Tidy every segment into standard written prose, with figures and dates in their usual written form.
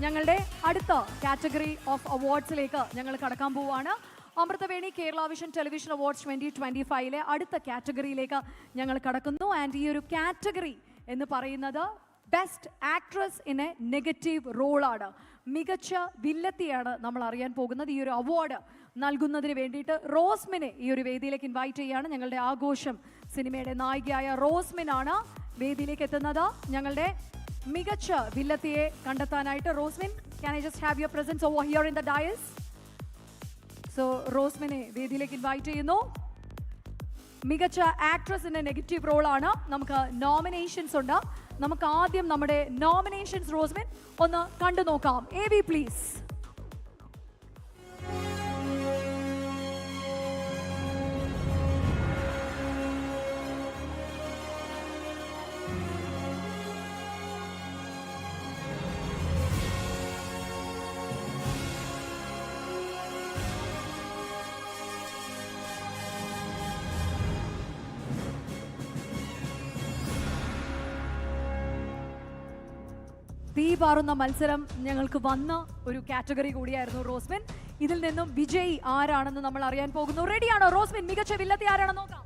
ഞങ്ങളുടെ അടുത്ത category of അവാർഡ്സിലേക്ക് ഞങ്ങൾ കടക്കാൻ പോവുകയാണ്. Amruthaveni Kerala Vision television awards 2025 അടുത്ത കാറ്റഗറിയിലേക്ക് ഞങ്ങൾ കടക്കുന്നു. ആൻഡ് ഈ ഒരു കാറ്റഗറി എന്ന് പറയുന്നത് best actress in a negative റോളാണ്. മികച്ച വില്ലത്തിയാണ് നമ്മൾ അറിയാൻ പോകുന്നത്. ഈ ഒരു അവാർഡ് നൽകുന്നതിന് വേണ്ടിയിട്ട് റോസ്മിനെ ഈ ഒരു വേദിയിലേക്ക് ഇൻവൈറ്റ് ചെയ്യുകയാണ്. ഞങ്ങളുടെ ആഘോഷം സിനിമയുടെ നായികയായ റോസ്മിനാണ് വേദിയിലേക്ക് എത്തുന്നത്. ഞങ്ങളുടെ മികച്ച വില്ലത്തിയെ കണ്ടെത്താനായിട്ട് Rosmin, can I just have your presence over here in the dais? So റോസ്മിനെ വേദിയിലേക്ക് ഇൻവൈറ്റ് ചെയ്യുന്നു. മികച്ച ആക്ട്രസ് ഇൻ എ നെഗറ്റീവ് റോളാണ്. നമുക്ക് നോമിനേഷൻസ് ഉണ്ട്. നമുക്ക് ആദ്യം നമ്മുടെ നോമിനേഷൻസ് റോസ്മിൻ ഒന്ന് കണ്ടു നോക്കാം. AV please. തീ പാറുന്ന മത്സരം ഞങ്ങൾക്ക് വന്ന ഒരു കാറ്റഗറി കൂടിയായിരുന്നു റോസ്മിൻ. ഇതിൽ നിന്നും വിജയ് ആരാണെന്ന് നമ്മൾ അറിയാൻ പോകുന്നു. റെഡിയാണോ റോസ്മിൻ? മികച്ച വില്ലത്തി ആരാണെന്ന് നോക്കാം.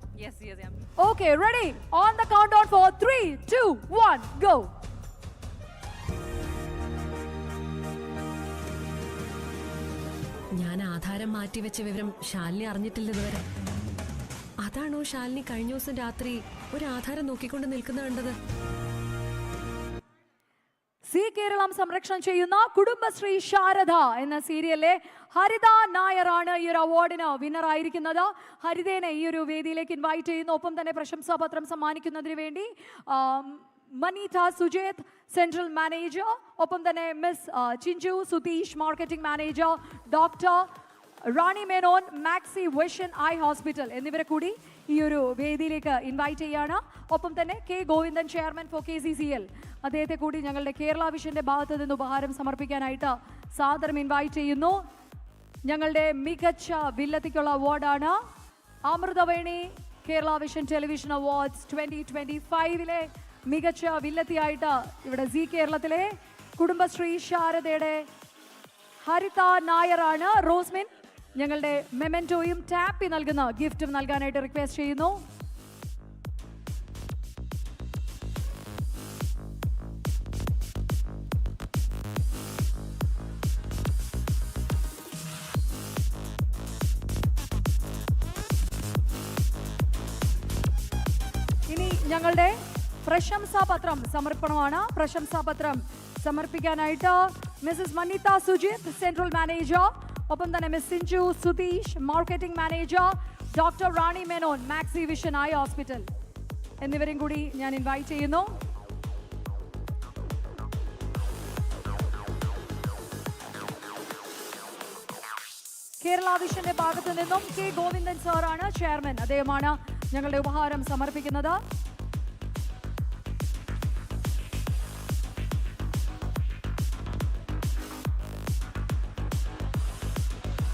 Okay, ready? On the countdown four 3, 2, 1 go. ഞാൻ ആധാരം മാറ്റിവെച്ച വിവരം ശാലിനി അറിഞ്ഞിട്ടില്ല ഇതുവരെ. അതാണോ ശാലിനി കഴിഞ്ഞ ദിവസം രാത്രി ഒരു ആധാരം നോക്കിക്കൊണ്ട് നിൽക്കുന്ന കണ്ടത്? സി കേരളം സംരക്ഷണം ചെയ്യുന്ന കുടുംബശ്രീ ശാരദ എന്ന സീരിയലിലെ ഹരിത നായരാണ് ഈ ഒരു അവാർഡിന് വിന്നർ ആയിരിക്കുന്നത്. ഹരിതേനെ ഈ ഒരു വേദിയിലേക്ക് ഇൻവൈറ്റ് ചെയ്യുന്നു. ഒപ്പം തന്നെ പ്രശംസാപത്രം സമ്മാനിക്കുന്നതിന് വേണ്ടി മനീത സുജേത്, സെൻട്രൽ മാനേജർ, ഒപ്പം തന്നെ miss Chinchu Sutheesh, marketing manager, doctor Rani Menon, Maxi Vision eye hospital എന്നിവരെ കൂടി ഈ ഒരു വേദിയിലേക്ക് ഇൻവൈറ്റ് ചെയ്യാണ്. ഒപ്പം തന്നെ K Govindan, chairman for KCCL, അദ്ദേഹത്തെ കൂടി ഞങ്ങളുടെ കേരള വിഷന്റെ ഭാഗത്ത് നിന്ന് ഉപഹാരം സമർപ്പിക്കാനായിട്ട് സാദരം ഇൻവൈറ്റ് ചെയ്യുന്നു. ഞങ്ങളുടെ മികച്ച വില്ലത്തിക്കുള്ള അവാർഡാണ് Amruthaveni Kerala Vision television awards 2025 മികച്ച വില്ലത്തിയായിട്ട് ഇവിടെ സി കേരളത്തിലെ കുടുംബശ്രീ ശാരദയുടെ ഹരിത നായരാണ്. റോസ്മിൻ, ഞങ്ങളുടെ മെമെന്റോയും ടാപ്പി നൽകുന്ന ഗിഫ്റ്റും നൽകാനായിട്ട് റിക്വസ്റ്റ് ചെയ്യുന്നു. ഇനി ഞങ്ങളുടെ പ്രശംസാപത്രം സമർപ്പണമാണ്. പ്രശംസാപത്രം സമർപ്പിക്കാനായിട്ട് Mrs Maneetha Sujith, central manager, ഒപ്പം തന്നെ miss Sinchu Sutheesh, marketing manager, doctor Rani Menon, Maxi Vision eye hospital എന്നിവരെയും കൂടി ഞാൻ ഇൻവൈറ്റ് ചെയ്യുന്നു. കേരള വിഷന്റെ ഭാഗത്തു നിന്നും കെ ഗോവിന്ദൻ സാറാണ് ചെയർമാൻ. അദ്ദേഹമാണ് ഞങ്ങളുടെ ഉപഹാരം സമർപ്പിക്കുന്നത്.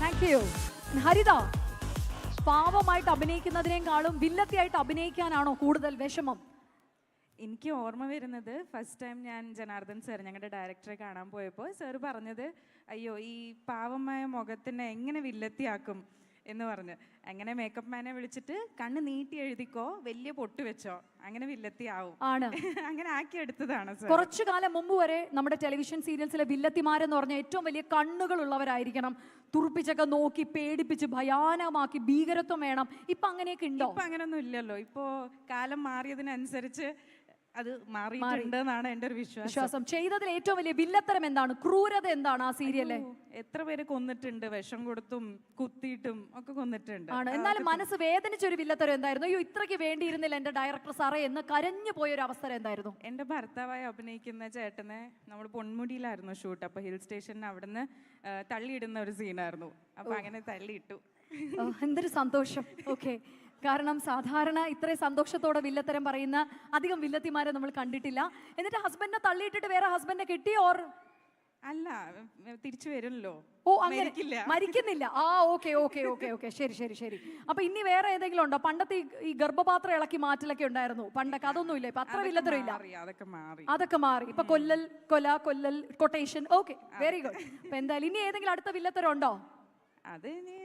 Thank you. ഹരിത, പാവമായിട്ട് അഭിനയിക്കുന്നതിനേക്കാളും വില്ലത്തിയായിട്ട് അഭിനയിക്കാനാണോ കൂടുതൽ വിഷമം? എനിക്ക് ഓർമ്മ വരുന്നത് ഫസ്റ്റ് ടൈം ഞാൻ ജനാർദ്ദൻ സാർ, ഞങ്ങളുടെ ഡയറക്ടറെ കാണാൻ പോയപ്പോൾ സാർ പറഞ്ഞത്, അയ്യോ ഈ പാവമായ മുഖത്തിനെ എങ്ങനെ വില്ലത്തിയാക്കും എന്ന് പറഞ്ഞു. അങ്ങനെ മേക്കപ്പ് മാനെ വിളിച്ചിട്ട് കണ്ണ് നീട്ടി എഴുതിക്കോ, വലിയ പൊട്ട് വെച്ചോ, അങ്ങനെ വില്ലത്തിയാവും ആണ്. അങ്ങനെ ആക്കി എടുത്തതാണ് സാർ. കുറച്ചു കാലം മുമ്പ് വരെ നമ്മുടെ ടെലിവിഷൻ സീരിയൽസിലെ വില്ലത്തിമാരെന്ന് പറഞ്ഞാൽ ഏറ്റവും വലിയ കണ്ണുകൾ ഉള്ളവരായിരിക്കണം. തുറപ്പിച്ചൊക്കെ നോക്കി പേടിപ്പിച്ച് ഭയാനകമാക്കി ഭീകരത്വം വേണം. ഇപ്പൊ അങ്ങനെയൊക്കെ ഉണ്ടോ? ഇപ്പൊ അങ്ങനൊന്നും ഇല്ലല്ലോ. ഇപ്പോ കാലം മാറിയതിനനുസരിച്ച് അത് മാറിയിട്ടുണ്ട് എന്നാണ് എൻ്റെ ഒരു വിശ്വാസം. ചെയ്തതിൽ ഏറ്റവും വലിയ വില്ലത്തരം എന്താണ്? ക്രൂരത എന്താണ് ആ സീരിയലിലെ? എത്ര പേര് കൊന്നിട്ടുണ്ട്, വിഷം കൊടുത്തും കുത്തിയിട്ടും ഒക്കെ കൊന്നിട്ടുണ്ട്. ആണ്. എന്നാലും മനസ്സ് വേദനിച്ചൊരു വില്ലത്തരം എന്തായിരുന്നു? അയ്യോ ഇത്രയ്ക്ക് വേണ്ടിയിരുന്നില്ല എൻ്റെ ഡയറക്ടർ സാറേ എന്ന് കരഞ്ഞു പോയൊരു അവസരം എന്തായിരുന്നു? എൻ്റെ ഭർത്താവായി അഭിനയിക്കുന്ന ചേട്ടനെ നമ്മൾ പൊന്മുടിയിലായിരുന്നു ഷൂട്ട്. അപ്പോൾ ഹിൽ സ്റ്റേഷനിൽ അവിടുന്ന് തള്ളിയിടുന്ന ഒരു സീനായിരുന്നു. അപ്പോൾ അങ്ങനെ തള്ളിയിട്ടു. എന്തൊരു സന്തോഷം. ഓക്കെ, കാരണം സാധാരണ ഇത്രയും സന്തോഷത്തോടെ വില്ലത്തരം പറയുന്ന അധികം വില്ലത്തിമാരെ നമ്മൾ കണ്ടിട്ടില്ല. എന്നിട്ട് ഹസ്ബൻഡിനെ തള്ളിയിട്ടിട്ട് വേറെ ഹസ്ബൻഡിനെ കിട്ടി? ഓർ അല്ല തിരിച്ചു വരുമല്ലോ. ഓ അങ്ങനെ മരിക്കില്ല. മരിക്കുന്നില്ല. ആ ഓക്കെ ഓക്കെ ഓക്കെ ഓക്കെ ശരി ശരി ശരി. അപ്പൊ ഇനി വേറെ ഏതെങ്കിലും ഉണ്ടോ? പണ്ടത്തെ ഈ ഗർഭപാത്രം ഇളക്കി മാറ്റലൊക്കെ ഉണ്ടായിരുന്നു പണ്ടൊക്കെ, അതൊന്നും ഇല്ല ഇപ്പൊ? അത്ര വില്ലത്തരം ഇല്ല, അതൊക്കെ മാറി. അതൊക്കെ മാറി. ഇപ്പൊ കൊല്ലൽ കൊട്ടേഷൻ. Okay, very good. അപ്പൊ എന്തായാലും ഇനി ഏതെങ്കിലും അടുത്ത വില്ലത്തരം ഉണ്ടോ? അത് ഇനി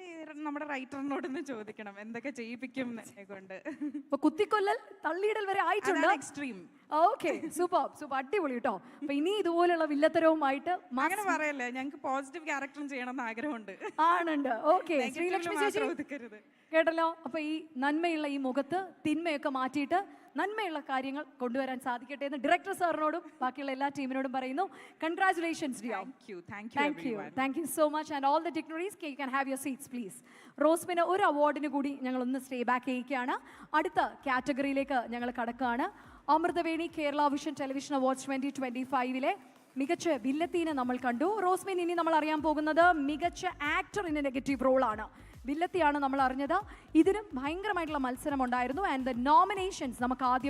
നമ്മുടെ റൈറ്ററിനോടൊന്ന് ചോദിക്കണം എന്തൊക്കെ ചെയ്യിപ്പിക്കും കൊണ്ട്. ഇപ്പൊ കുത്തിക്കൊല്ലൽ തള്ളിയിടൽ വരെ ആയിട്ടുണ്ട്. എക്സ്ട്രീം. ഓക്കെ, സൂപ്പർ സൂപ്പർ, അടിപൊളി കേട്ടോ. അപ്പൊ ഇനി ഇതുപോലുള്ള വില്ലത്തരവുമായിട്ട് അങ്ങനെ പറയല്ലേ, ഞങ്ങൾക്ക് പോസിറ്റീവ് ക്യാരക്ടറും ചെയ്യണം എന്ന് ആഗ്രഹമുണ്ട്. ആണുണ്ട്. ഓക്കെ, ശ്രീലക്ഷ്മി ചേച്ചി ഒതുക്കരുത്. കേട്ടല്ലോ. അപ്പൊ ഈ നന്മയുള്ള ഈ മുഖത്ത് തിന്മയൊക്കെ മാറ്റിയിട്ട് നന്മയുള്ള കാര്യങ്ങൾ കൊണ്ടുവരാൻ സാധിക്കട്ടെ എന്ന് ഡയറക്ടർ സാറിനോടും ബാക്കിയുള്ള എല്ലാ ടീമിനോടും പറയുന്നു. കൺഗ്രാറ്റുലേഷൻസ് ഡിയോ. Thank you so much and all the dignitaries. You can have your seats please. റോസ്മിന് ഒരു അവാർഡിന് കൂടി ഞങ്ങൾ ഒന്ന് സ്റ്റേ ബാക്ക് ചെയ്യിക്കുകയാണ്. അടുത്ത കാറ്റഗറിയിലേക്ക് ഞങ്ങൾ കടക്കുകയാണ്. Amruthaveni Kerala Vision television awards 2025 മികച്ച വില്ലത്തീനെ നമ്മൾ കണ്ടു. റോസ്മിൻ, ഇനി നമ്മൾ അറിയാൻ പോകുന്നത് മികച്ച ആക്ടറിന്റെ നെഗറ്റീവ് റോളാണ്. വില്ലത്തിയാണ് നമ്മൾ അറിഞ്ഞത്. ഇതിനും ഭയങ്കരമായിട്ടുള്ള മത്സരം ഉണ്ടായിരുന്നു. ആൻഡ് ദ നോമിനേഷൻസ് നമുക്ക് ആദ്യം